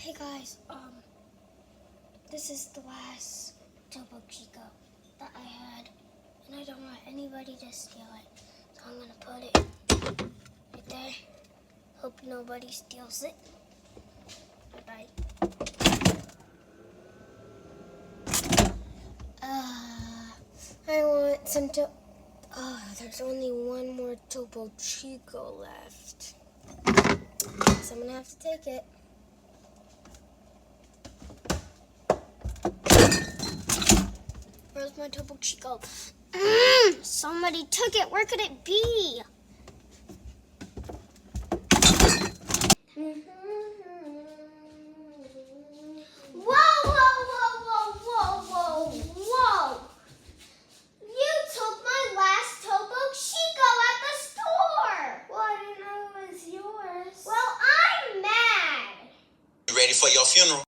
Hey guys, this is the last Topo Chico that I had, and I don't want anybody to steal it. So I'm gonna put it right there. Hope nobody steals it. Bye-bye. I want some there's only one more Topo Chico left. So I'm gonna have to take it. Where's my Topo Chico? Somebody took it. Where could it be? Whoa, whoa, whoa, whoa, whoa, whoa, whoa! You took my last Topo Chico at the store! Well, I didn't know it was yours. Well, I'm mad! You ready for your funeral?